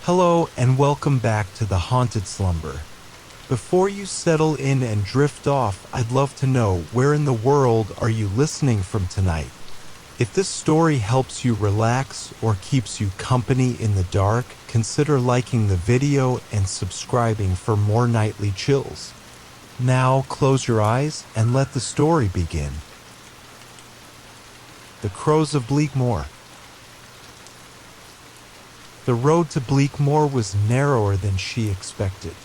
Hello and welcome back to the Haunted Slumber. Before you settle in and drift off, I'd love to know, where in the world are you listening from tonight? If this story helps you relax or keeps you company in the dark, consider liking the video and subscribing for more nightly chills. Now close your eyes and let the story begin. The Crows of Bleakmoor. The road to Bleakmoor was narrower than she expected.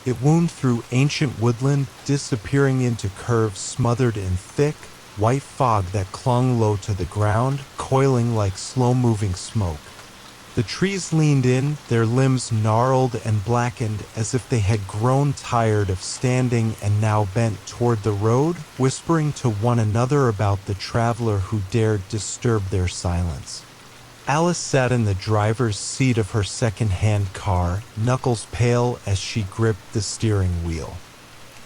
It wound through ancient woodland, disappearing into curves smothered in thick, white fog that clung low to the ground, coiling like slow-moving smoke. The trees leaned in, their limbs gnarled and blackened as if they had grown tired of standing and now bent toward the road, whispering to one another about the traveler who dared disturb their silence. Alice sat in the driver's seat of her second-hand car, knuckles pale as she gripped the steering wheel.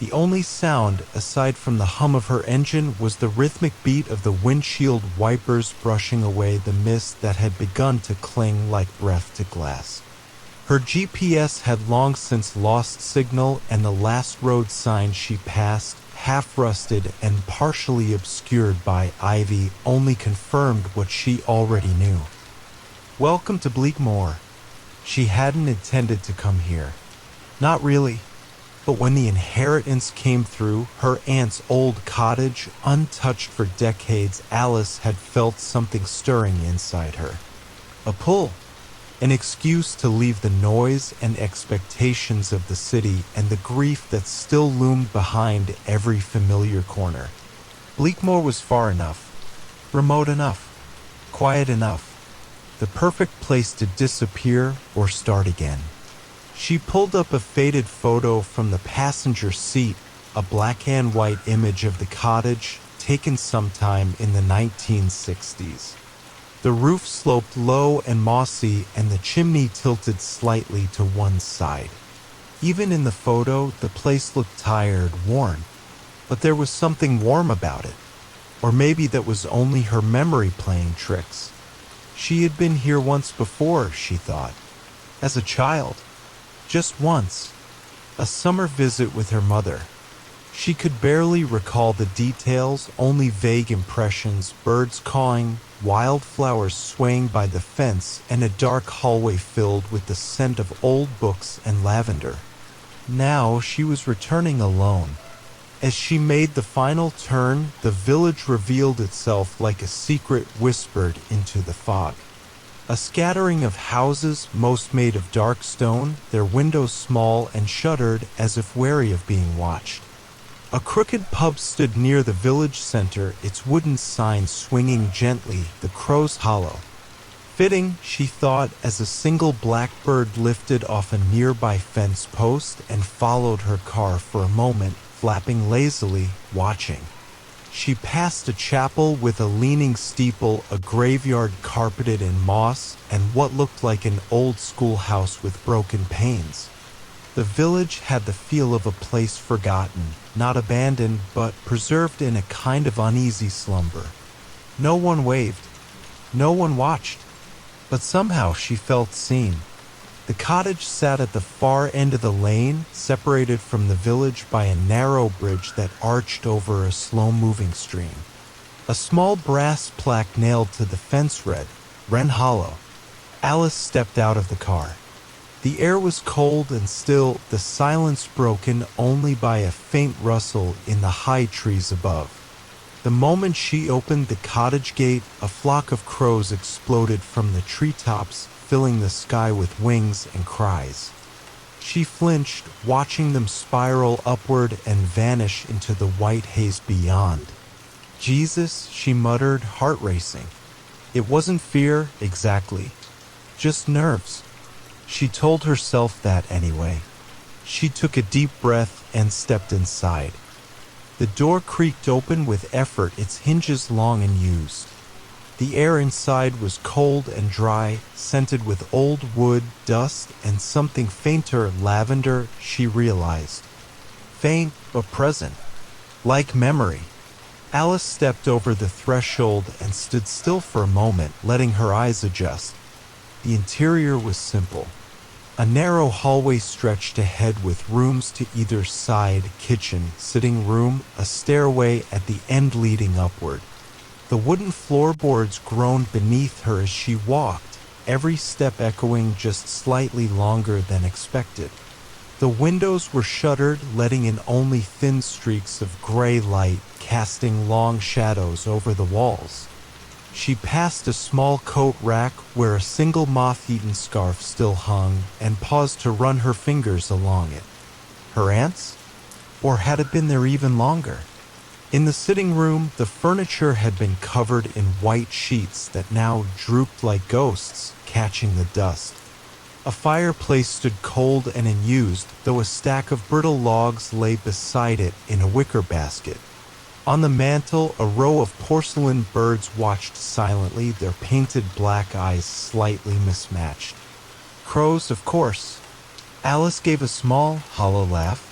The only sound, aside from the hum of her engine, was the rhythmic beat of the windshield wipers brushing away the mist that had begun to cling like breath to glass. Her GPS had long since lost signal, and the last road sign she passed, half-rusted and partially obscured by ivy, only confirmed what she already knew. Welcome to Bleakmoor. She hadn't intended to come here. Not really. But when the inheritance came through, her aunt's old cottage, untouched for decades, Alice had felt something stirring inside her. A pull. An excuse to leave the noise and expectations of the city and the grief that still loomed behind every familiar corner. Bleakmoor was far enough. Remote enough. Quiet enough. The perfect place to disappear or start again. She pulled up a faded photo from the passenger seat, a black and white image of the cottage taken sometime in the 1960s. The roof sloped low and mossy, and the chimney tilted slightly to one side. Even in the photo, the place looked tired, worn, but there was something warm about it. Or maybe that was only her memory playing tricks. She had been here once before, she thought. As a child. Just once. A summer visit with her mother. She could barely recall the details, only vague impressions, birds cawing, wildflowers swaying by the fence, and a dark hallway filled with the scent of old books and lavender. Now she was returning alone. As she made the final turn, the village revealed itself like a secret whispered into the fog. A scattering of houses, most made of dark stone, their windows small and shuttered as if wary of being watched. A crooked pub stood near the village center, its wooden sign swinging gently, the Crow's Hollow. Fitting, she thought, as a single blackbird lifted off a nearby fence post and followed her car for a moment, flapping lazily, watching. She passed a chapel with a leaning steeple, a graveyard carpeted in moss, and what looked like an old schoolhouse with broken panes. The village had the feel of a place forgotten, not abandoned, but preserved in a kind of uneasy slumber. No one waved. No one watched. But somehow she felt seen. The cottage sat at the far end of the lane, separated from the village by a narrow bridge that arched over a slow-moving stream. A small brass plaque nailed to the fence read, "Wren Hollow." Alice stepped out of the car. The air was cold and still, the silence broken only by a faint rustle in the high trees above. The moment she opened the cottage gate, a flock of crows exploded from the treetops, filling the sky with wings and cries. She flinched, watching them spiral upward and vanish into the white haze beyond. Jesus, she muttered, heart racing. It wasn't fear, exactly. Just nerves. She told herself that anyway. She took a deep breath and stepped inside. The door creaked open with effort, its hinges long and used. The air inside was cold and dry, scented with old wood, dust, and something fainter, lavender, she realized. Faint, but present. Like memory. Alice stepped over the threshold and stood still for a moment, letting her eyes adjust. The interior was simple. A narrow hallway stretched ahead with rooms to either side, kitchen, sitting room, a stairway at the end leading upward. The wooden floorboards groaned beneath her as she walked, every step echoing just slightly longer than expected. The windows were shuttered, letting in only thin streaks of gray light, casting long shadows over the walls. She passed a small coat rack where a single moth-eaten scarf still hung and paused to run her fingers along it. Her aunt's? Or had it been there even longer? In the sitting room, the furniture had been covered in white sheets that now drooped like ghosts, catching the dust. A fireplace stood cold and unused, though a stack of brittle logs lay beside it in a wicker basket. On the mantel, a row of porcelain birds watched silently, their painted black eyes slightly mismatched. Crows, of course. Alice gave a small, hollow laugh.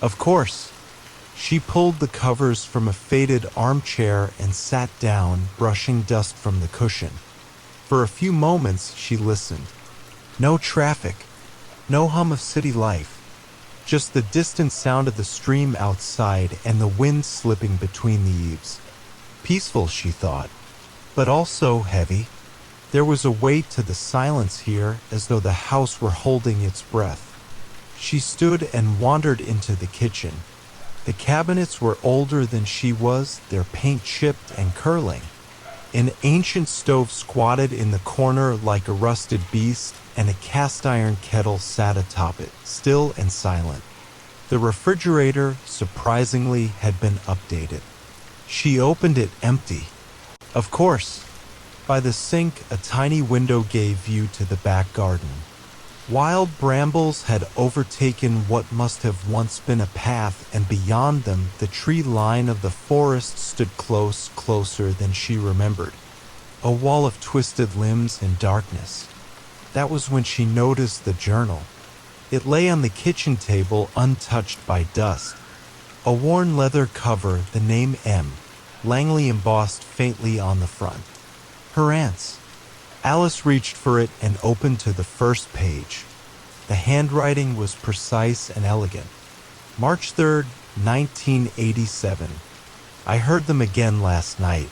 Of course. She pulled the covers from a faded armchair and sat down, brushing dust from the cushion. For a few moments, she listened. No traffic, no hum of city life. Just the distant sound of the stream outside and the wind slipping between the eaves. Peaceful, she thought, but also heavy. There was a weight to the silence here, as though the house were holding its breath. She stood and wandered into the kitchen. The cabinets were older than she was, their paint chipped and curling. An ancient stove squatted in the corner like a rusted beast, and a cast-iron kettle sat atop it, still and silent. The refrigerator, surprisingly, had been updated. She opened it empty. Of course. By the sink, a tiny window gave view to the back garden. Wild brambles had overtaken what must have once been a path, and beyond them, the tree line of the forest stood closer than she remembered. A wall of twisted limbs and darkness. That was when she noticed the journal. It lay on the kitchen table, untouched by dust. A worn leather cover, the name M, Langley embossed faintly on the front. Her aunt's. Alice reached for it and opened to the first page. The handwriting was precise and elegant. March 3rd, 1987. I heard them again last night.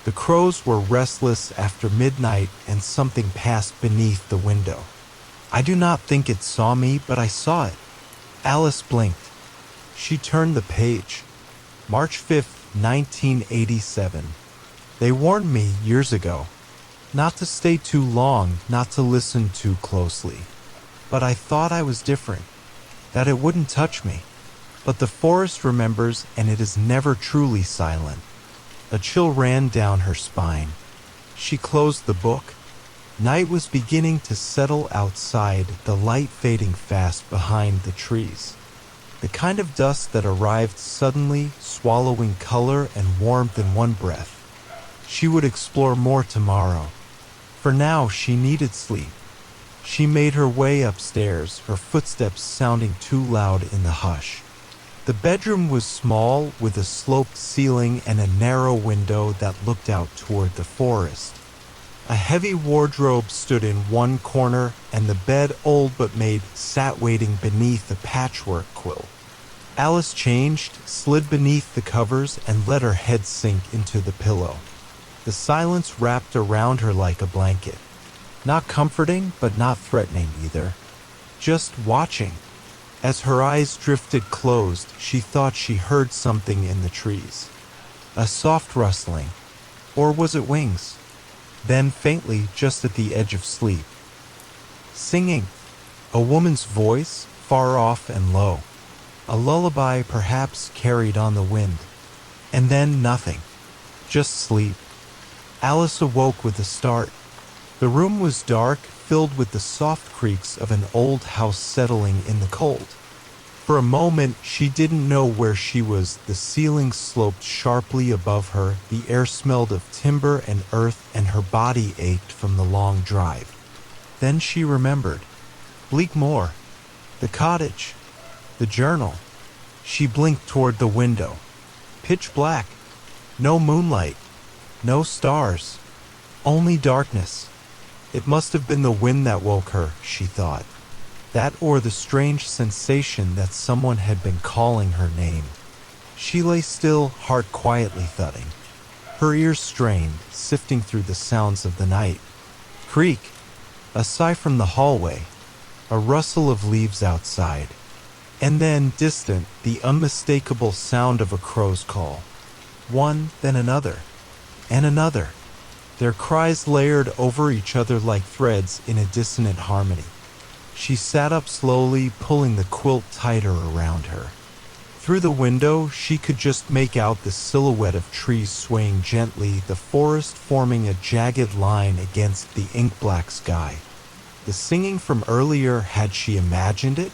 The crows were restless after midnight and something passed beneath the window. I do not think it saw me, but I saw it. Alice blinked. She turned the page. March 5th, 1987. They warned me years ago. Not to stay too long, not to listen too closely. But I thought I was different, that it wouldn't touch me. But the forest remembers, and it is never truly silent. A chill ran down her spine. She closed the book. Night was beginning to settle outside, the light fading fast behind the trees. The kind of dust that arrived suddenly, swallowing color and warmth in one breath. She would explore more tomorrow. For now, she needed sleep. She made her way upstairs, her footsteps sounding too loud in the hush. The bedroom was small, with a sloped ceiling and a narrow window that looked out toward the forest. A heavy wardrobe stood in one corner, and the bed, old but made, sat waiting beneath a patchwork quilt. Alice changed, slid beneath the covers, and let her head sink into the pillow. The silence wrapped around her like a blanket. Not comforting, but not threatening either. Just watching. As her eyes drifted closed, she thought she heard something in the trees. A soft rustling. Or was it wings? Then faintly, just at the edge of sleep. Singing. A woman's voice, far off and low. A lullaby perhaps carried on the wind. And then nothing. Just sleep. Alice awoke with a start. The room was dark, filled with the soft creaks of an old house settling in the cold. For a moment, she didn't know where she was. The ceiling sloped sharply above her, the air smelled of timber and earth, and her body ached from the long drive. Then she remembered. Bleakmoor. The cottage. The journal. She blinked toward the window. Pitch black. No moonlight. No stars. Only darkness. It must have been the wind that woke her, she thought. That or the strange sensation that someone had been calling her name. She lay still, heart quietly thudding. Her ears strained, sifting through the sounds of the night. Creak, a sigh from the hallway, a rustle of leaves outside. And then, distant, the unmistakable sound of a crow's call. One, then another, and another. Their cries layered over each other like threads in a dissonant harmony. She sat up slowly, pulling the quilt tighter around her. Through the window, she could just make out the silhouette of trees swaying gently, the forest forming a jagged line against the ink-black sky. The singing from earlier, had she imagined it?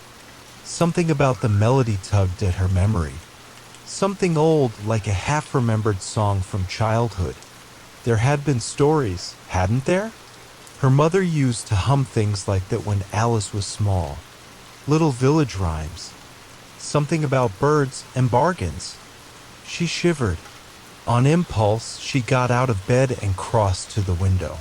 Something about the melody tugged at her memory. Something old, like a half-remembered song from childhood. There had been stories, hadn't there? Her mother used to hum things like that when Alice was small. Little village rhymes. Something about birds and bargains. She shivered. On impulse, she got out of bed and crossed to the window.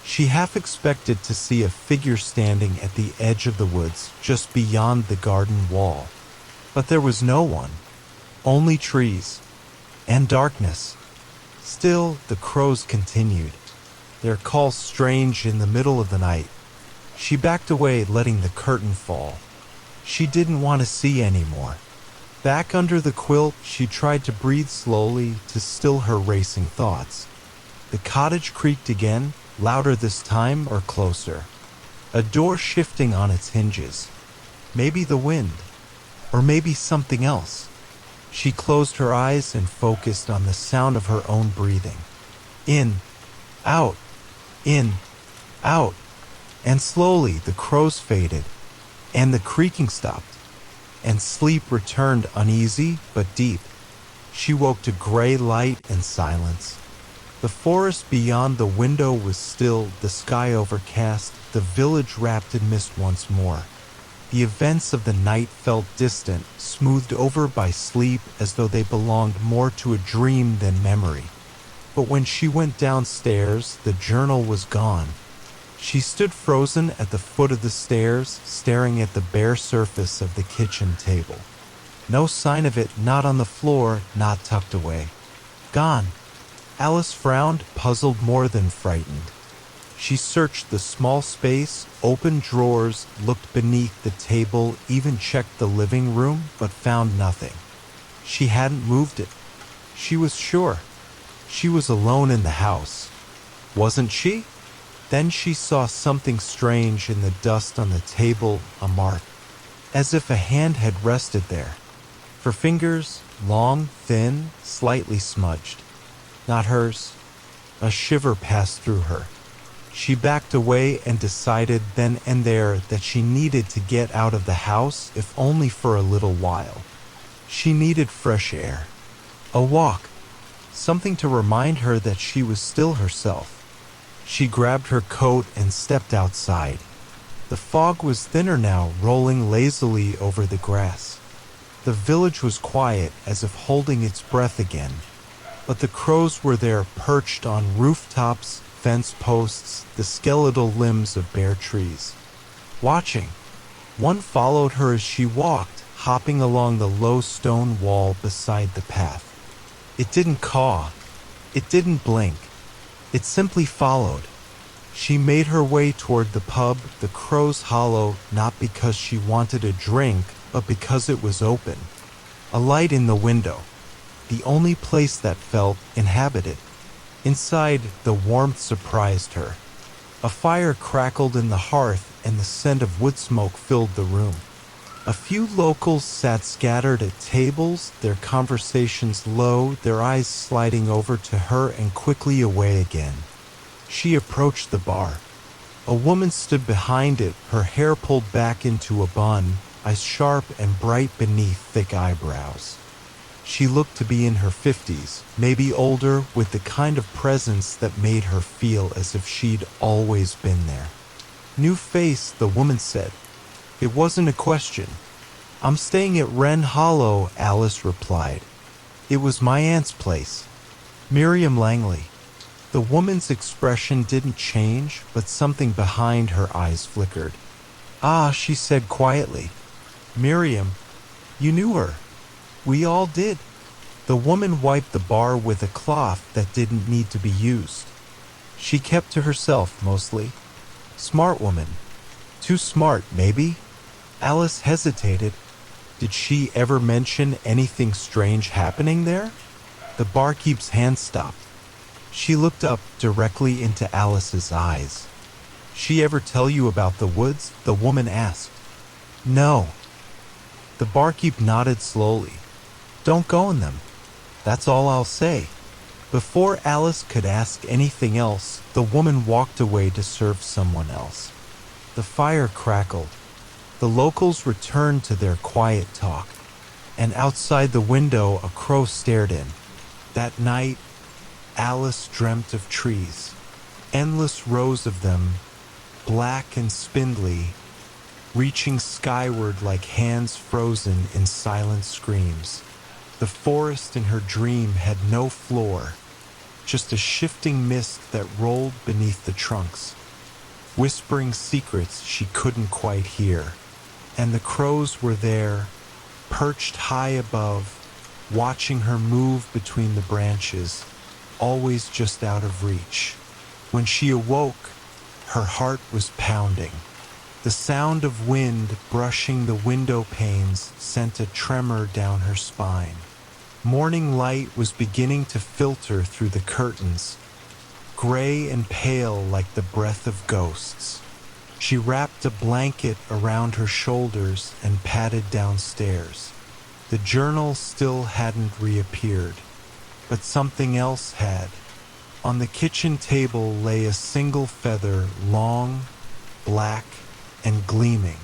She half expected to see a figure standing at the edge of the woods, just beyond the garden wall. But there was no one. Only trees. And darkness. Still, the crows continued. Their call strange in the middle of the night. She backed away, letting the curtain fall. She didn't want to see anymore. Back under the quilt, she tried to breathe slowly to still her racing thoughts. The cottage creaked again, louder this time or closer. A door shifting on its hinges. Maybe the wind. Or maybe something else. She closed her eyes and focused on the sound of her own breathing. In, out, in, out. And slowly the crows faded, and the creaking stopped, and sleep returned, uneasy but deep. She woke to gray light and silence. The forest beyond the window was still, the sky overcast, the village wrapped in mist once more. The events of the night felt distant, smoothed over by sleep as though they belonged more to a dream than memory. But when she went downstairs, the journal was gone. She stood frozen at the foot of the stairs, staring at the bare surface of the kitchen table. No sign of it, not on the floor, not tucked away. Gone. Alice frowned, puzzled more than frightened. She searched the small space, opened drawers, looked beneath the table, even checked the living room, but found nothing. She hadn't moved it. She was sure. She was alone in the house. Wasn't she? Then she saw something strange in the dust on the table, a mark, as if a hand had rested there. Her fingers, long, thin, slightly smudged. Not hers. A shiver passed through her. She backed away and decided then and there that she needed to get out of the house, if only for a little while. She needed fresh air. A walk. Something to remind her that she was still herself. She grabbed her coat and stepped outside. The fog was thinner now, rolling lazily over the grass. The village was quiet, as if holding its breath again. But the crows were there, perched on rooftops, fence posts, the skeletal limbs of bare trees. Watching. One followed her as she walked, hopping along the low stone wall beside the path. It didn't caw. It didn't blink. It simply followed. She made her way toward the pub, the Crow's Hollow, not because she wanted a drink, but because it was open. A light in the window. The only place that felt inhabited. Inside, the warmth surprised her. A fire crackled in the hearth, and the scent of wood smoke filled the room. A few locals sat scattered at tables, their conversations low, their eyes sliding over to her and quickly away again. She approached the bar. A woman stood behind it, her hair pulled back into a bun, eyes sharp and bright beneath thick eyebrows. She looked to be in her 50s, maybe older, with the kind of presence that made her feel as if she'd always been there. New face, the woman said. It wasn't a question. I'm staying at Wren Hollow, Alice replied. It was my aunt's place. Miriam Langley. The woman's expression didn't change, but something behind her eyes flickered. Ah, she said quietly. Miriam, you knew her. We all did. The woman wiped the bar with a cloth that didn't need to be used. She kept to herself, mostly. Smart woman. Too smart, maybe? Alice hesitated. Did she ever mention anything strange happening there? The barkeep's hand stopped. She looked up directly into Alice's eyes. She ever tell you about the woods? The woman asked. No. The barkeep nodded slowly. Don't go in them. That's all I'll say. Before Alice could ask anything else, the woman walked away to serve someone else. The fire crackled. The locals returned to their quiet talk, and outside the window a crow stared in. That night, Alice dreamt of trees, endless rows of them, black and spindly, reaching skyward like hands frozen in silent screams. The forest in her dream had no floor, just a shifting mist that rolled beneath the trunks, whispering secrets she couldn't quite hear. And the crows were there, perched high above, watching her move between the branches, always just out of reach. When she awoke, her heart was pounding. The sound of wind brushing the window panes sent a tremor down her spine. Morning light was beginning to filter through the curtains, gray and pale like the breath of ghosts. She wrapped a blanket around her shoulders and padded downstairs. The journal still hadn't reappeared, but something else had. On the kitchen table lay a single feather, long, black, and gleaming,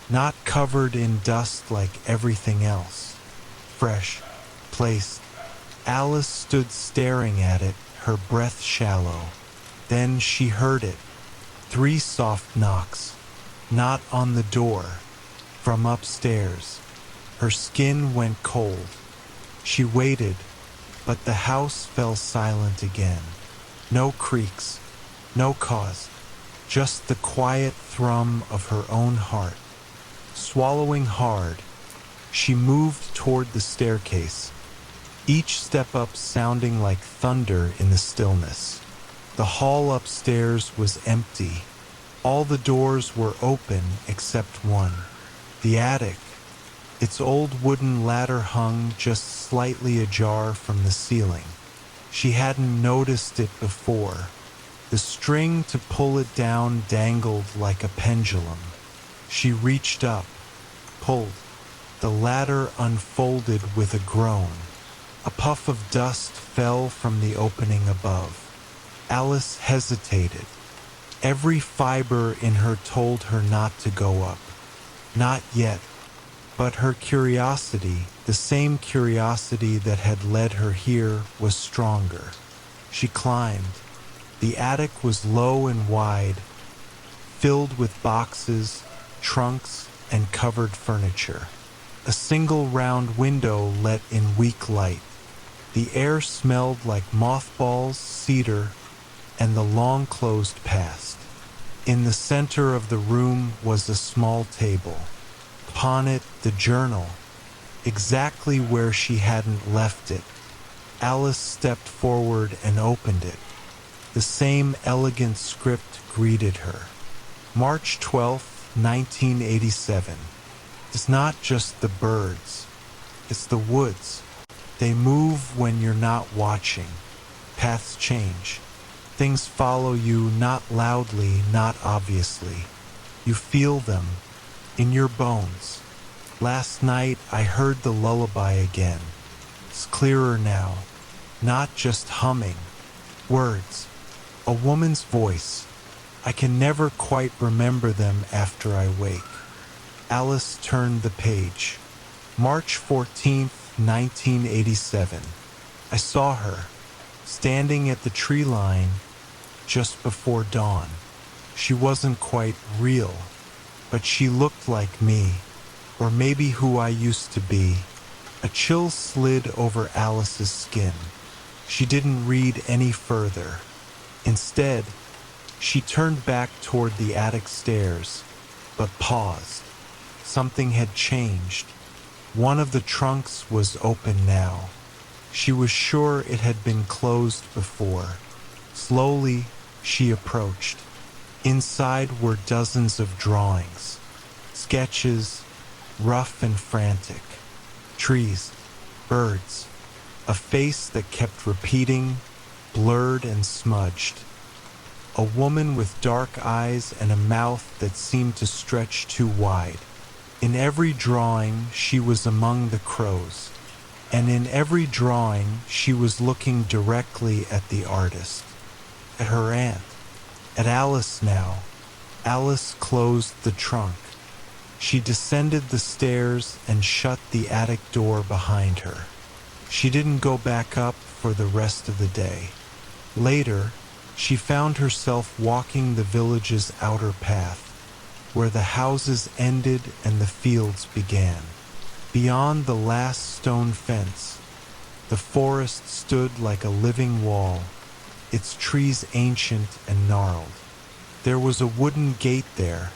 not covered in dust like everything else. Fresh, placed. Alice stood staring at it, her breath shallow. Then she heard it. 3 soft knocks, not on the door, from upstairs. Her skin went cold. She waited, but the house fell silent again. No creaks, no cause, just the quiet thrum of her own heart. Swallowing hard, she moved toward the staircase, each step up sounding like thunder in the stillness. The hall upstairs was empty. All the doors were open except one. The attic. Its old wooden ladder hung just slightly ajar from the ceiling. She hadn't noticed it before. The string to pull it down dangled like a pendulum. She reached up, pulled. The ladder unfolded with a groan. A puff of dust fell from the opening above. Alice hesitated. Every fiber in her told her not to go up. Not yet. But her curiosity, the same curiosity that had led her here, was stronger. She climbed. The attic was low and wide, filled with boxes, trunks, and covered furniture. A single round window let in weak light. The air smelled like mothballs, cedar, and the long closed past. In the center of the room was a small table. Upon it, the journal, exactly where she hadn't left it. Alice stepped forward and opened it. The same elegant script greeted her. March 12th, 1987. It's not just the birds. It's the woods. They move when you're not watching. Paths change. Things follow you not loudly, not obviously. You feel them in your bones. Last night I heard the lullaby again. It's clearer now. Not just humming. Words. A woman's voice. I can never quite remember them after I wake. Alice turned the page. March 14th, 1987. I saw her, standing at the tree line just before dawn. She wasn't quite real, but she looked like me, or maybe who I used to be. A chill slid over Alice's skin. She didn't read any further. Instead, she turned back toward the attic stairs, but paused. Something had changed. One of the trunks was open now. She was sure it had been closed before. Slowly, she approached. Inside were dozens of drawings, sketches, rough and frantic. Trees, birds, a face that kept repeating, blurred and smudged. A woman with dark eyes and a mouth that seemed to stretch too wide. In every drawing, she was among the crows. And in every drawing, she was looking directly at the artist, at her aunt, at Alice now. Alice closed the trunk. She descended the stairs and shut the attic door behind her. She didn't go back up for the rest of the day. Later, she found herself walking the village's outer path, where the houses ended and the fields began. Beyond the last stone fence, the forest stood like a living wall, its trees ancient and gnarled. There was a wooden gate there,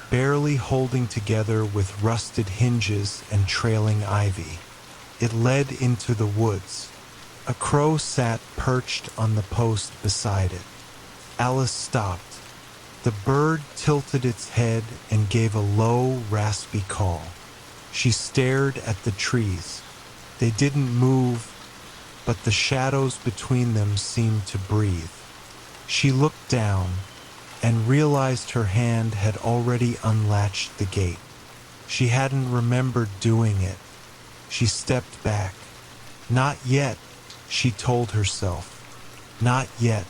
barely holding together with rusted hinges and trailing ivy. It led into the woods. A crow sat perched on the post beside it. Alice stopped. The bird tilted its head and gave a low, raspy call. She stared at the trees. They didn't move, but the shadows between them seemed to breathe. She looked down and realized her hand had already unlatched the gate. She hadn't remembered doing it. She stepped back. Not yet, she told herself. Not yet.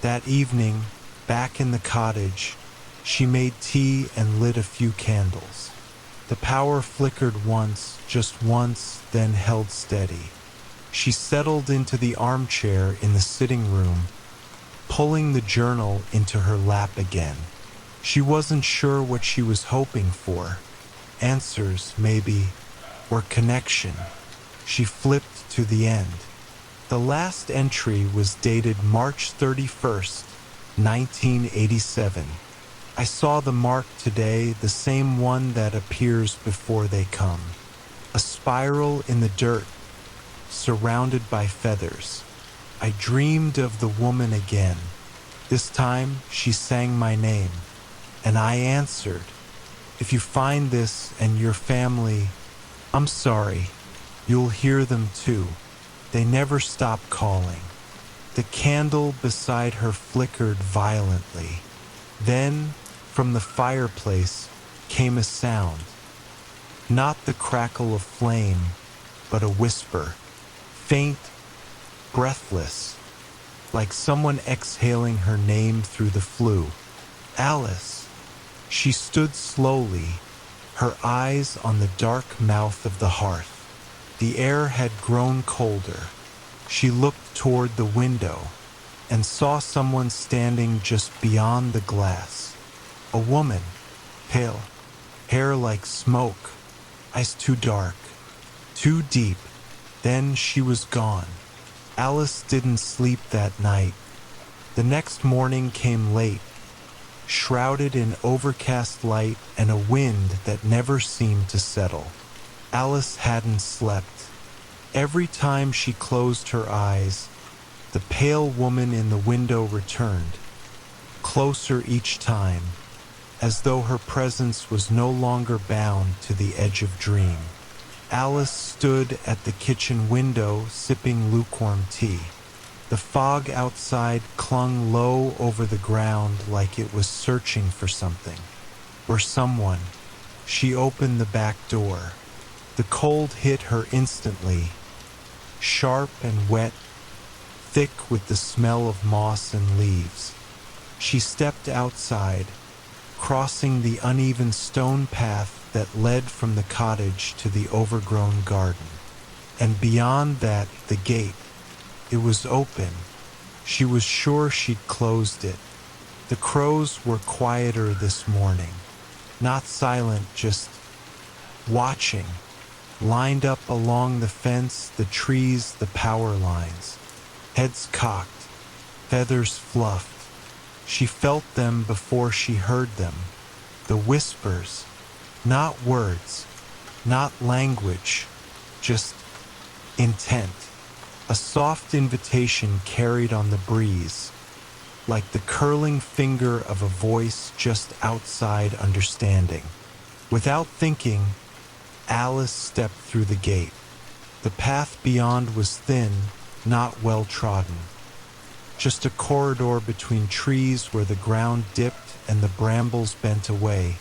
That evening, back in the cottage, she made tea and lit a few candles. The power flickered once, just once, then held steady. She settled into the armchair in the sitting room, pulling the journal into her lap again. She wasn't sure what she was hoping for. Answers, maybe, or connection. She flipped to the end. The last entry was dated March 31st, 1987. I saw the mark today, the same one that appears before they come. A spiral in the dirt, surrounded by feathers. I dreamed of the woman again. This time she sang my name, and I answered. If you find this and your family, I'm sorry. You'll hear them too. They never stop calling. The candle beside her flickered violently. Then, from the fireplace, came a sound. Not the crackle of flame, but a whisper. Faint, breathless, like someone exhaling her name through the flue. Alice. She stood slowly, her eyes on the dark mouth of the hearth. The air had grown colder. She looked toward the window and saw someone standing just beyond the glass. A woman, pale, hair like smoke, eyes too dark, too deep. Then she was gone. Alice didn't sleep that night. The next morning came late, shrouded in overcast light and a wind that never seemed to settle. Alice hadn't slept. Every time she closed her eyes, the pale woman in the window returned, closer each time, as though her presence was no longer bound to the edge of dream. Alice stood at the kitchen window sipping lukewarm tea. The fog outside clung low over the ground like it was searching for something, or someone. She opened the back door. The cold hit her instantly, sharp and wet, thick with the smell of moss and leaves. She stepped outside, crossing the uneven stone path that led from the cottage to the overgrown garden. And beyond that, the gate. It was open. She was sure she'd closed it. The crows were quieter this morning. Not silent, just watching. Lined up along the fence, the trees, the power lines. Heads cocked, feathers fluffed. She felt them before she heard them. The whispers, not words, not language, just intent. A soft invitation carried on the breeze, like the curling finger of a voice just outside understanding. Without thinking, Alice stepped through the gate. The path beyond was thin, not well trodden. Just a corridor between trees where the ground dipped and the brambles bent away,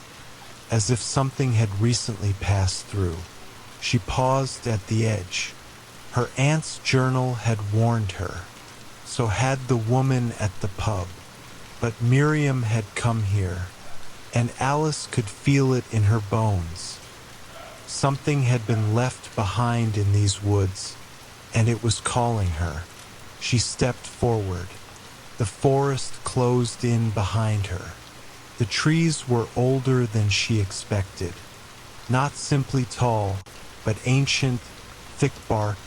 as if something had recently passed through. She paused at the edge. Her aunt's journal had warned her. So had the woman at the pub. But Miriam had come here, and Alice could feel it in her bones. Something had been left behind in these woods, and it was calling her. She stepped forward. The forest closed in behind her. The trees were older than she expected. Not simply tall, but ancient, thick-barked,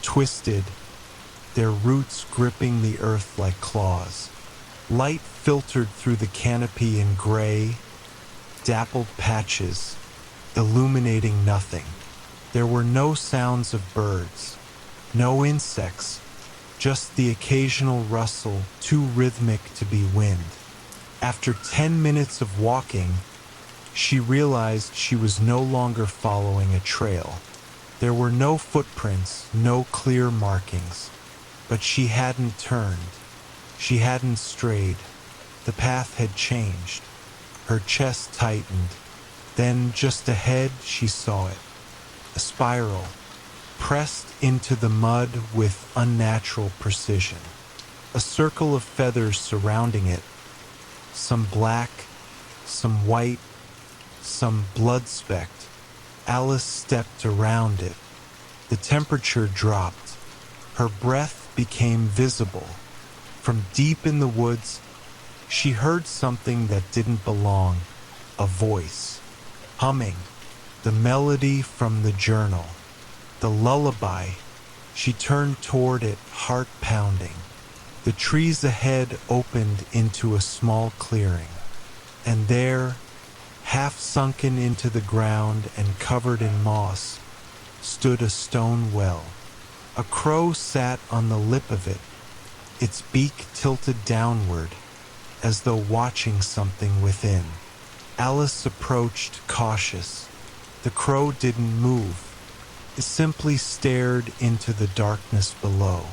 twisted, their roots gripping the earth like claws. Light filtered through the canopy in gray, dappled patches, illuminating nothing. There were no sounds of birds, no insects, just the occasional rustle, too rhythmic to be wind. After 10 minutes of walking, she realized she was no longer following a trail. There were no footprints, no clear markings. But she hadn't turned. She hadn't strayed. The path had changed. Her chest tightened. Then, just ahead, she saw it. A spiral, pressed into the mud with unnatural precision. A circle of feathers surrounding it. Some black, some white, some blood-specked. Alice stepped around it. The temperature dropped. Her breath became visible. From deep in the woods, she heard something that didn't belong. A voice, humming, the melody from the journal, the lullaby. She turned toward it, heart pounding. The trees ahead opened into a small clearing, and there, half sunken into the ground and covered in moss, stood a stone well. A crow sat on the lip of it, its beak tilted downward, as though watching something within. Alice approached, cautious. The crow didn't move. It simply stared into the darkness below.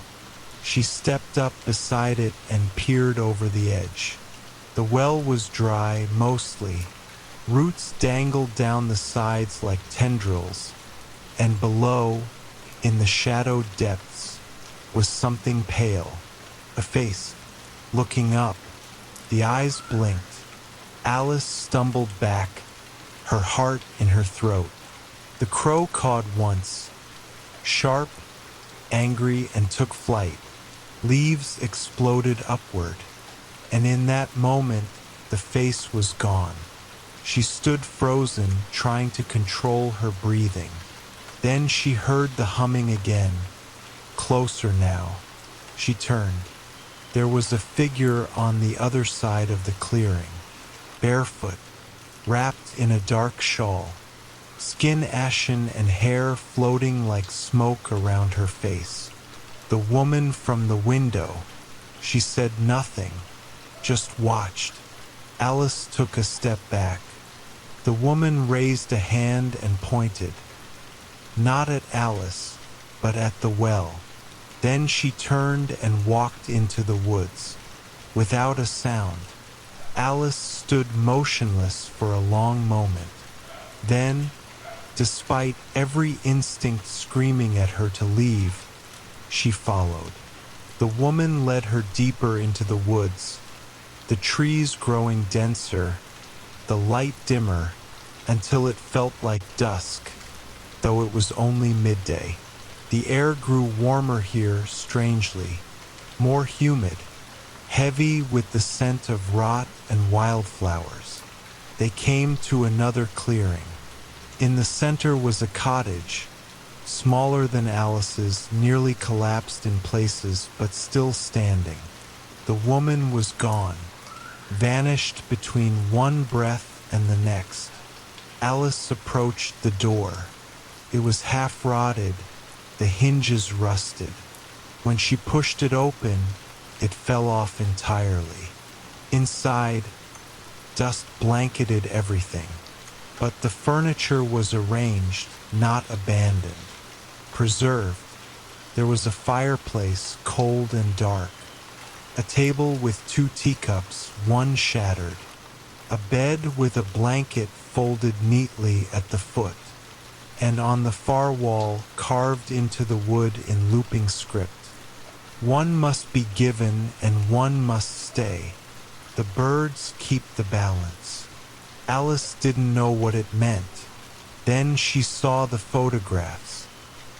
She stepped up beside it and peered over the edge. The well was dry, mostly. Roots dangled down the sides like tendrils, and below, in the shadowed depths, was something pale. A face, looking up. The eyes blinked. Alice stumbled back, her heart in her throat. The crow cawed once, sharp, angry, and took flight. Leaves exploded upward, and in that moment, the face was gone. She stood frozen, trying to control her breathing. Then she heard the humming again, closer now. She turned. There was a figure on the other side of the clearing, barefoot, wrapped in a dark shawl, skin ashen and hair floating like smoke around her face. The woman from the window. She said nothing, just watched. Alice took a step back. The woman raised a hand and pointed, not at Alice, but at the well. Then she turned and walked into the woods. Without a sound, Alice stood motionless for a long moment. Then, despite every instinct screaming at her to leave, she followed. The woman led her deeper into the woods, the trees growing denser, the light dimmer, until it felt like dusk, though it was only midday. The air grew warmer here, strangely, more humid, heavy with the scent of rot and wildflowers. They came to another clearing. In the center was a cottage, smaller than Alice's, nearly collapsed in places, but still standing. The woman was gone, vanished between one breath and the next. Alice approached the door. It was half rotted, the hinges rusted. When she pushed it open, it fell off entirely. Inside, dust blanketed everything, but the furniture was arranged, not abandoned, preserved. There was a fireplace, cold and dark, a table with 2 teacups, one shattered, a bed with a blanket folded neatly at the foot, and on the far wall, carved into the wood in looping script, "One must be given and one must stay. The birds keep the balance." Alice didn't know what it meant. Then she saw the photographs,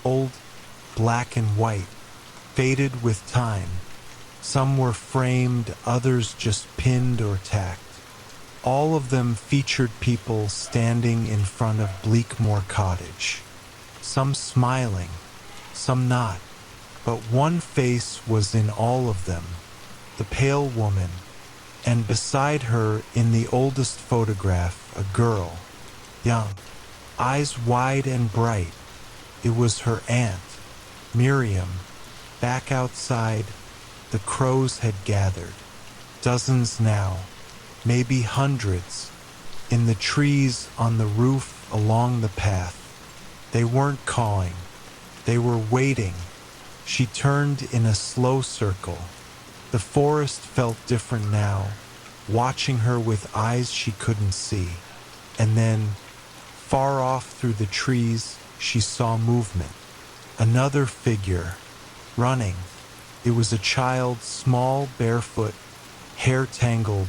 old, black and white, faded with time. Some were framed, others just pinned or tacked. All of them featured people standing in front of Bleakmoor Cottage. Some smiling, some not. But one face was in all of them, the pale woman, and beside her in the oldest photograph, a girl, young, eyes wide and bright. It was her aunt, Miriam. Back outside, the crows had gathered, dozens now, maybe hundreds, in the trees, on the roof, along the path. They weren't cawing, they were waiting. She turned in a slow circle. The forest felt different now, watching her with eyes she couldn't see. And then, far off through the trees, she saw movement. Another figure, running. It was a child, small, barefoot, hair tangled,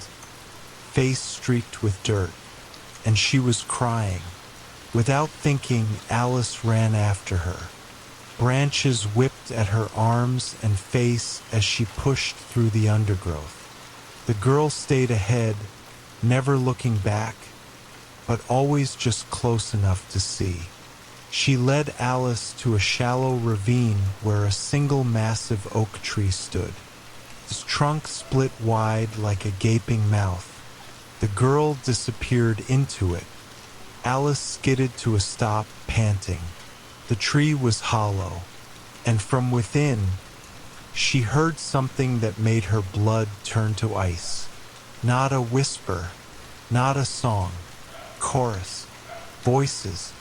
face streaked with dirt, and she was crying. Without thinking, Alice ran after her. Branches whipped at her arms and face as she pushed through the undergrowth. The girl stayed ahead, never looking back, but always just close enough to see. She led Alice to a shallow ravine where a single massive oak tree stood. Its trunk split wide like a gaping mouth. The girl disappeared into it. Alice skidded to a stop, panting. The tree was hollow, and from within, she heard something that made her blood turn to ice. Not a whisper, not a song. Chorus, voices,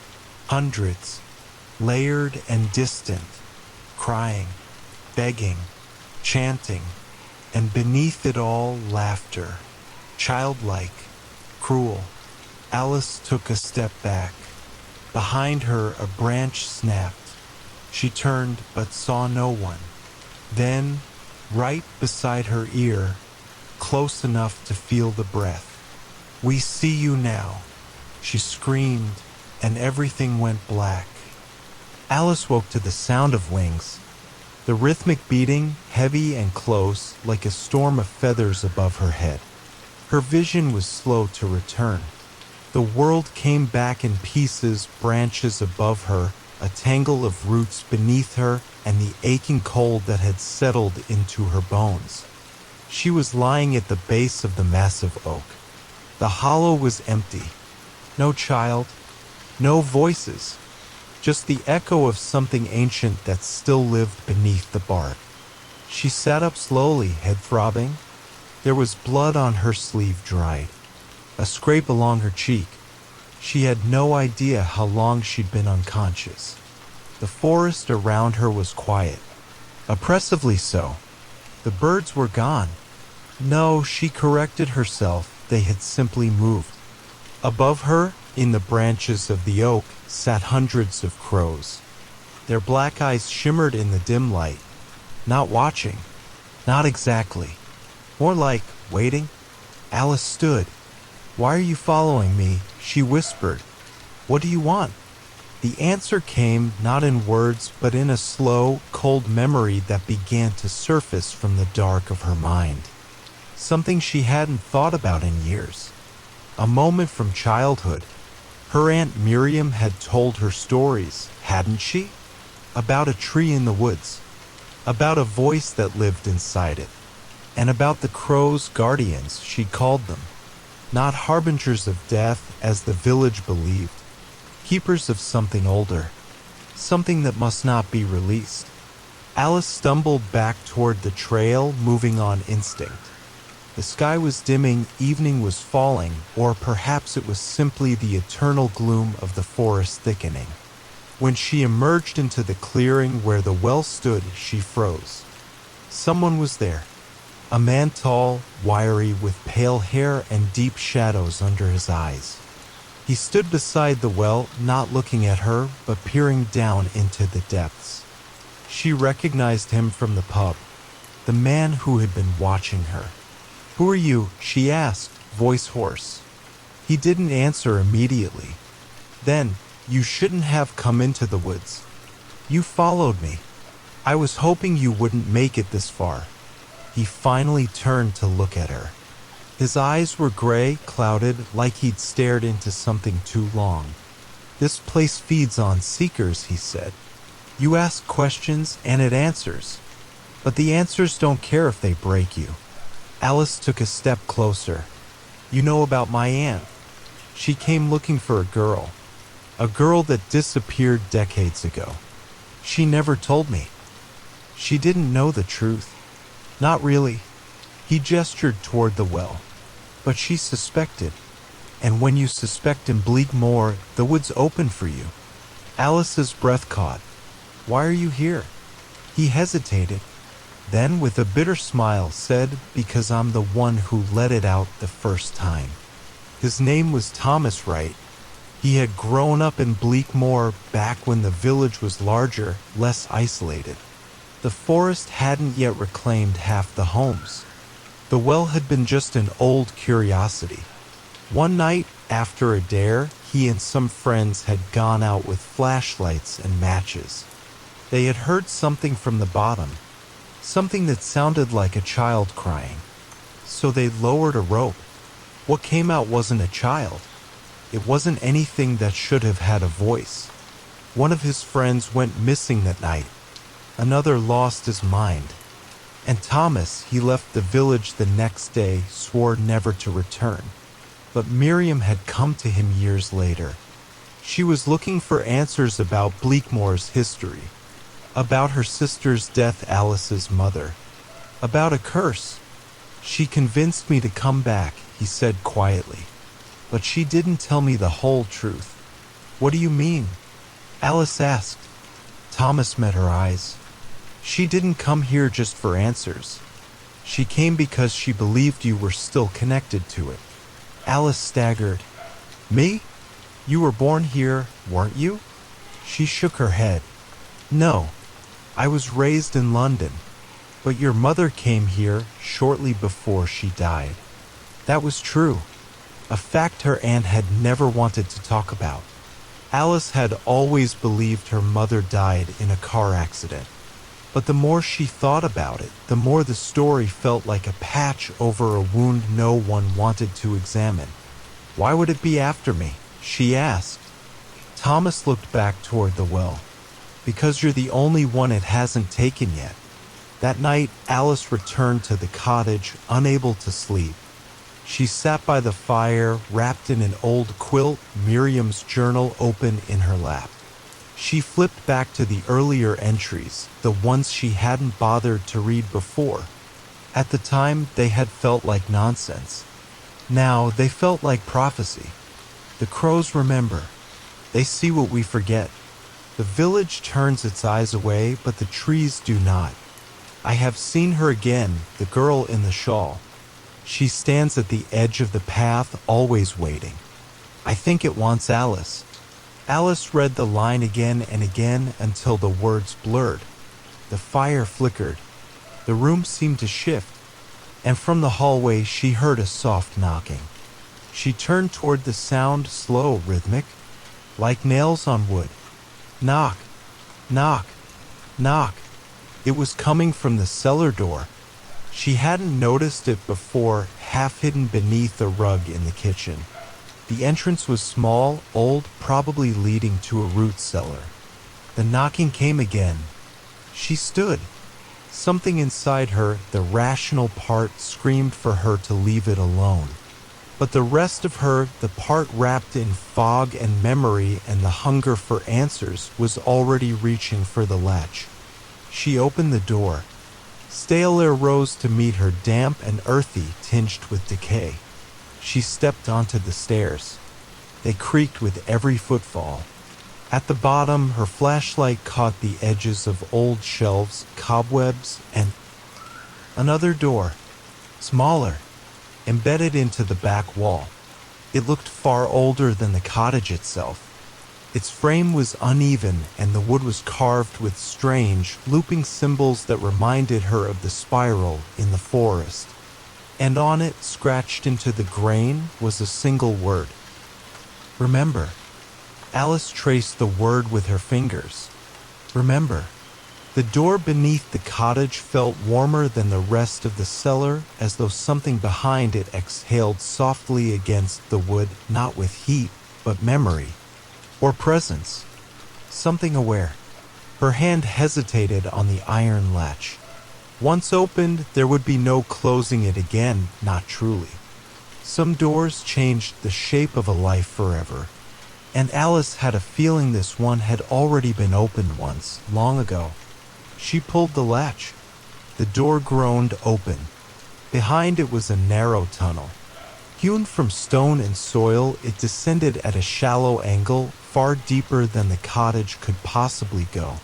hundreds, layered and distant, crying, begging, chanting, and beneath it all, laughter. Childlike, cruel. Alice took a step back. Behind her, a branch snapped. She turned but saw no one. Then, right beside her ear, close enough to feel the breath. "We see you now," she screamed, and everything went black. Alice woke to the sound of wings, the rhythmic beating, heavy and close, like a storm of feathers above her head. Her vision was slow to return. The world came back in pieces, branches above her, a tangle of roots beneath her, and the aching cold that had settled into her bones. She was lying at the base of the massive oak. The hollow was empty. No child, no voices, just the echo of something ancient that still lived beneath the bark. She sat up slowly, head throbbing. There was blood on her sleeve, dried, a scrape along her cheek. She had no idea how long she'd been unconscious. The forest around her was quiet, oppressively so. The birds were gone. No, she corrected herself, they had simply moved. Above her, in the branches of the oak, sat hundreds of crows. Their black eyes shimmered in the dim light. Not watching. Not exactly. More like waiting. Alice stood. "Why are you following me?" she whispered. "What do you want?" The answer came not in words, but in a slow, cold memory that began to surface from the dark of her mind. Something she hadn't thought about in years. A moment from childhood. Her Aunt Miriam had told her stories, hadn't she? About a tree in the woods. About a voice that lived inside it. And about the crows' guardians, she called them. not harbingers of death as the village believed, keepers of something older, something that must not be released. Alice stumbled back toward the trail, moving on instinct. The sky was dimming, evening was falling, or perhaps it was simply the eternal gloom of the forest thickening. When she emerged into the clearing where the well stood, she froze. Someone was there. A man tall, wiry, with pale hair and deep shadows under his eyes. He stood beside the well, not looking at her, but peering down into the depths. She recognized him from the pub, the man who had been watching her. "Who are you?" she asked, voice hoarse. He didn't answer immediately. Then, "You shouldn't have come into the woods. You followed me. I was hoping you wouldn't make it this far." He finally turned to look at her. His eyes were gray, clouded, like he'd stared into something too long. "This place feeds on seekers," he said. "You ask questions and it answers. But the answers don't care if they break you." Alice took a step closer. "You know about my aunt. She came looking for a girl that disappeared decades ago. She never told me. She didn't know the truth. Not really." He gestured toward the well. "But she suspected. And when you suspect in Bleakmoor, the woods open for you." Alice's breath caught. "Why are you here?" He hesitated. Then, with a bitter smile, said, "Because I'm the one who let it out the first time." His name was Thomas Wright. He had grown up in Bleakmoor back when the village was larger, less isolated. The forest hadn't yet reclaimed half the homes. The well had been just an old curiosity. One night, after a dare, he and some friends had gone out with flashlights and matches. They had heard something from the bottom, something that sounded like a child crying. So they lowered a rope. What came out wasn't a child. It wasn't anything that should have had a voice. One of his friends went missing that night. Another lost his mind. And Thomas, he left the village the next day, swore never to return. But Miriam had come to him years later. She was looking for answers about Bleakmoor's history, about her sister's death, Alice's mother, about a curse. "She convinced me to come back," he said quietly. "But she didn't tell me the whole truth." "What do you mean?" Alice asked. Thomas met her eyes. "She didn't come here just for answers. She came because she believed you were still connected to it." Alice staggered. "Me? You were born here, weren't you?" She shook her head. "No. I was raised in London, but your mother came here shortly before she died." That was true, a fact her aunt had never wanted to talk about. Alice had always believed her mother died in a car accident, but the more she thought about it, the more the story felt like a patch over a wound no one wanted to examine. "Why would it be after me?" she asked. Thomas looked back toward the well. "Because you're the only one it hasn't taken yet." That night, Alice returned to the cottage, unable to sleep. She sat by the fire, wrapped in an old quilt, Miriam's journal open in her lap. She flipped back to the earlier entries, the ones she hadn't bothered to read before. At the time, they had felt like nonsense. Now, they felt like prophecy. The crows remember. They see what we forget. The village turns its eyes away, but the trees do not. I have seen her again, the girl in the shawl. She stands at the edge of the path, always waiting. I think it wants Alice. Alice read the line again and again until the words blurred. The fire flickered. The room seemed to shift, and from the hallway she heard a soft knocking. She turned toward the sound, slow, rhythmic, like nails on wood. Knock, knock, knock. It was coming from the cellar door. She hadn't noticed it before, half hidden beneath a rug in the kitchen. The entrance was small, old, probably leading to a root cellar. The knocking came again. She stood. Something inside her, the rational part, screamed for her to leave it alone. But the rest of her, the part wrapped in fog and memory and the hunger for answers, was already reaching for the latch. She opened the door. Stale air rose to meet her, damp and earthy, tinged with decay. She stepped onto the stairs. They creaked with every footfall. At the bottom, her flashlight caught the edges of old shelves, cobwebs, and another door, smaller, embedded into the back wall. It looked far older than the cottage itself. Its frame was uneven, and the wood was carved with strange, looping symbols that reminded her of the spiral in the forest. And on it, scratched into the grain, was a single word. Remember. Alice traced the word with her fingers. Remember. The door beneath the cottage felt warmer than the rest of the cellar, as though something behind it exhaled softly against the wood, not with heat, but memory. Or presence. Something aware. Her hand hesitated on the iron latch. Once opened, there would be no closing it again, not truly. Some doors changed the shape of a life forever, and Alice had a feeling this one had already been opened once, long ago. She pulled the latch. The door groaned open. Behind it was a narrow tunnel. Hewn from stone and soil, it descended at a shallow angle, far deeper than the cottage could possibly go.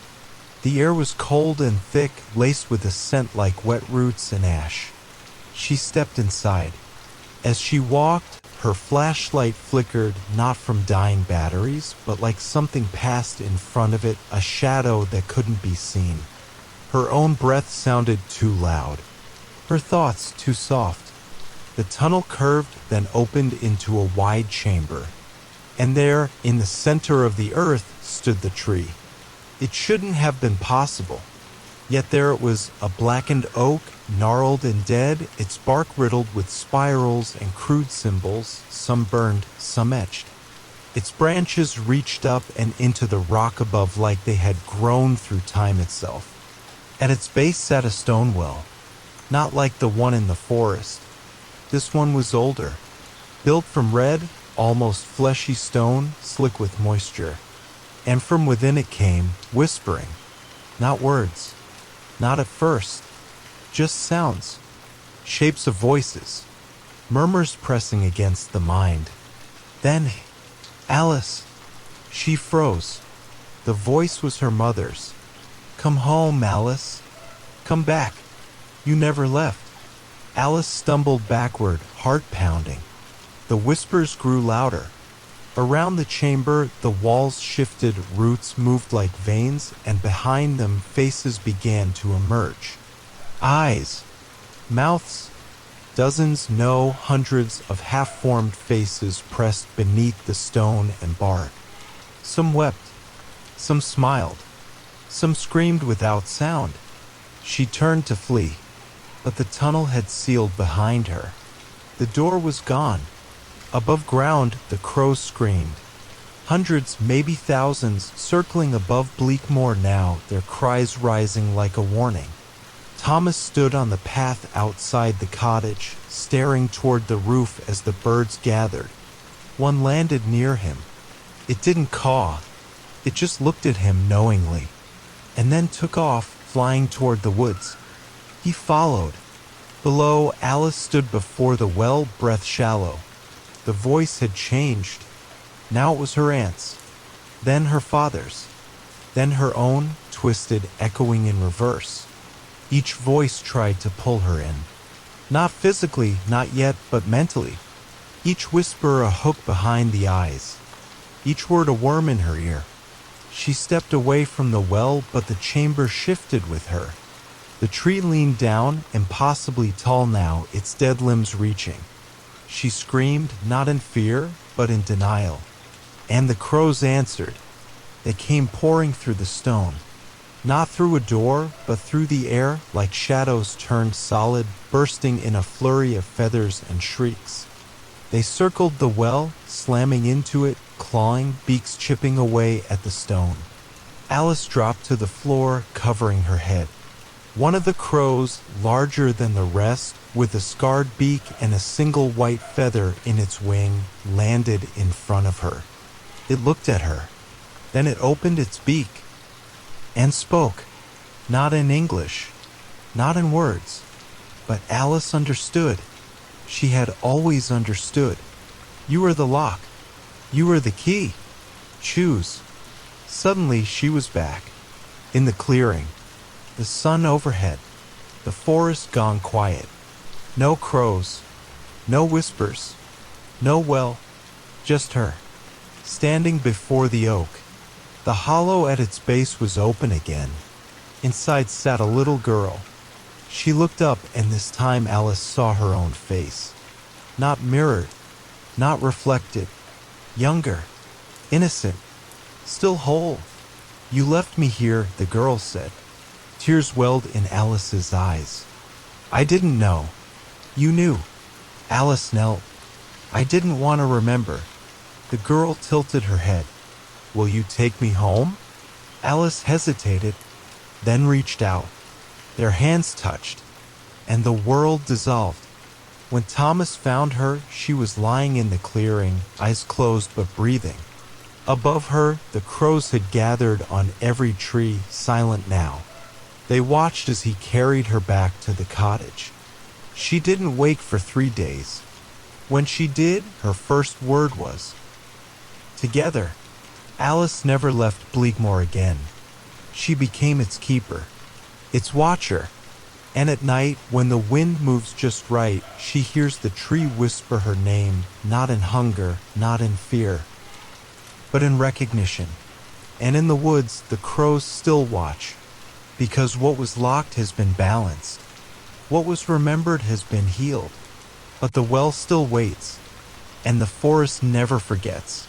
The air was cold and thick, laced with a scent like wet roots and ash. She stepped inside. As she walked, her flashlight flickered, not from dying batteries, but like something passed in front of it, a shadow that couldn't be seen. Her own breath sounded too loud. Her thoughts too soft. The tunnel curved, then opened into a wide chamber. And there, in the center of the earth, stood the tree. It shouldn't have been possible. Yet there it was, a blackened oak, gnarled and dead, its bark riddled with spirals and crude symbols, some burned, some etched. Its branches reached up and into the rock above like they had grown through time itself. At its base sat a stone well, not like the one in the forest. This one was older, built from red, almost fleshy stone, slick with moisture. And from within it came, whispering. Not words. Not at first. Just sounds. Shapes of voices. Murmurs pressing against the mind. Then, Alice. She froze. The voice was her mother's. Come home, Alice. Come back. You never left. Alice stumbled backward, heart pounding. The whispers grew louder. Around the chamber, the walls shifted, roots moved like veins, and behind them, faces began to emerge. Eyes, mouths, dozens, no, hundreds of half-formed faces pressed beneath the stone and bark. Some wept, some smiled, some screamed without sound. She turned to flee, but the tunnel had sealed behind her. The door was gone. Above ground, the crows screamed. Hundreds, maybe thousands, circling above Bleakmoor now, their cries rising like a warning. Thomas stood on the path outside the cottage, staring toward the roof as the birds gathered. One landed near him. It didn't caw. It just looked at him knowingly, and then took off, flying toward the woods. He followed. Below, Alice stood before the well, breath shallow. The voice had changed. Now it was her aunt's, then her father's, then her own, twisted, echoing in reverse. Each voice tried to pull her in. Not physically, not yet, but mentally. Each whisper a hook behind the eyes. Each word a worm in her ear. She stepped away from the well, but the chamber shifted with her. The tree leaned down, impossibly tall now, its dead limbs reaching. She screamed, not in fear, but in denial. And the crows answered. They came pouring through the stone. Not through a door, but through the air, like shadows turned solid, bursting in a flurry of feathers and shrieks. They circled the well, slamming into it, clawing, beaks chipping away at the stone. Alice dropped to the floor, covering her head. One of the crows, larger than the rest, with a scarred beak and a single white feather in its wing, landed in front of her. It looked at her. Then it opened its beak and spoke, not in English, not in words, but Alice understood. She had always understood. You are the lock. You are the key. Choose. Suddenly she was back, in the clearing, the sun overhead, the forest gone quiet. No crows, no whispers, no well, just her, standing before the oak. The hollow at its base was open again. Inside sat a little girl. She looked up, and this time Alice saw her own face. Not mirrored, not reflected. Younger, innocent, still whole. You left me here, the girl said. Tears welled in Alice's eyes. I didn't know. You knew. Alice knelt. I didn't want to remember. The girl tilted her head. Will you take me home? Alice hesitated, then reached out. Their hands touched, and the world dissolved. When Thomas found her, she was lying in the clearing, eyes closed but breathing. Above her, the crows had gathered on every tree, silent now. They watched as he carried her back to the cottage. She didn't wake for 3 days. When she did, her first word was, together. Alice never left Bleakmoor again. She became its keeper, its watcher. And at night, when the wind moves just right, she hears the tree whisper her name, not in hunger, not in fear, but in recognition. And in the woods, the crows still watch, because what was locked has been balanced. What was remembered has been healed. But the well still waits, and the forest never forgets.